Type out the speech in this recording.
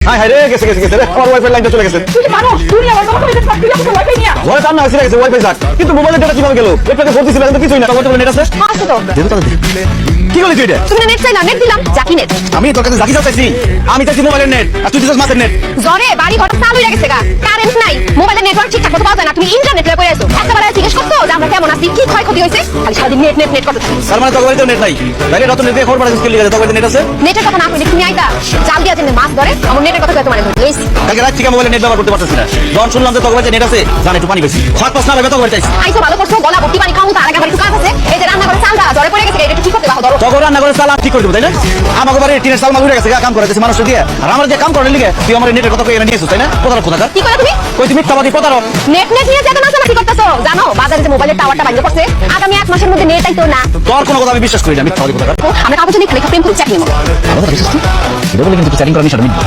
high high রে গেছে গেছে গেছে রে আমার ওয়াইফাই লাইনটা চলে গেছে তুই মানুষ তুই আমার বাবা কইতে থাকবি না ওয়াইফাই নিয়া ঘরে টান না হইছে গেছে ওয়াইফাই যাক কিন্তু মোবাইলের ডেটা কিভাবে গেল একটাকে ফোন দিছিল কিন্তু কিছুই না তোমার নেট আছে আসো তো দেবো তাহলে কি করলি তুই এটা তুমি নেট চাইলা নেট দিলাম জাকি নেট আমি তোর কাছে জাকি চাইছি আমি চাইছি মোবাইলের নেট আর তুই দিছিস মাছের নেট জরে বাড়ি ঘর চালু হয়ে গেছে গা কারেন্ট নাই মোবাইলের নেটওয়ার্ক ঠিকঠাক মতো পাওয়া যায় না তুমি ইন্টারনেট লয়ে পড়ে আছো একবার জিজ্ঞেস করছো যে আমরা কেমন আছি কি ক্ষয়ক্ষতি হয়েছে খালি সারাদিন নেট নেট নেট করতে থাকি তার মানে তোর বাড়িতে নেট নাই বাইরে রতন নেট দিয়ে খবর পাঠাছিস কি লিখে তোর বাড়িতে নেট আছে নেটের কথা না কইলে তুমি আইতা জাল দিয়া যেন মাছ ধরে আমার নেটের কথা কই তোমার ধরে কালকে রাত থেকে মোবাইলে নেট ব্যবহার করতে পারছিস না যখন শুনলাম যে তোর বাড়িতে নেট আছে জান একটু পানি বেশি খাট পাস না লাগে তোর বাড়িতে আইছি আইছো ভালো করছো গলা ভর্তি পানি খাও তার আগে বাড়ি কাজ আছে এই যে রান্না করে চাল দাও জরে পড়ে গেছে এটা ঠিক করতে দাও ধরো তখন রান্না করে চাল ঠিক করে দেবো তাই না আমাকে বাড়ি টিনের চাল মাগুরে গেছে কাম করে দিয়েছে মানুষ দিয়ে আর আমার যে কাম করে লিখে তুই আমার নেটের কথা কই এনে নিয়েছিস তাই না কোথাও কোথা কি করে তুমি কই তুমি মিথ্যাবাদী প্রতারক নেট নেট নিয়ে যেতে না কি করতেছো জানো বাজারে যে মোবাইলের টাওয়ারটা ভাঙে পড়ছে আগামী 1 মাসের মধ্যে নেট আইতো না তোর কোনো কথা আমি বিশ্বাস করি না মিথ্যাবাদী প্রতারক আমরা কাগজে লিখে প্রেম করে চাকরি নেবো আমার কথা বিশ্বাস তুই এটা বলে কিন্তু চ্যাটিং করা নিশাটা মিথ্যা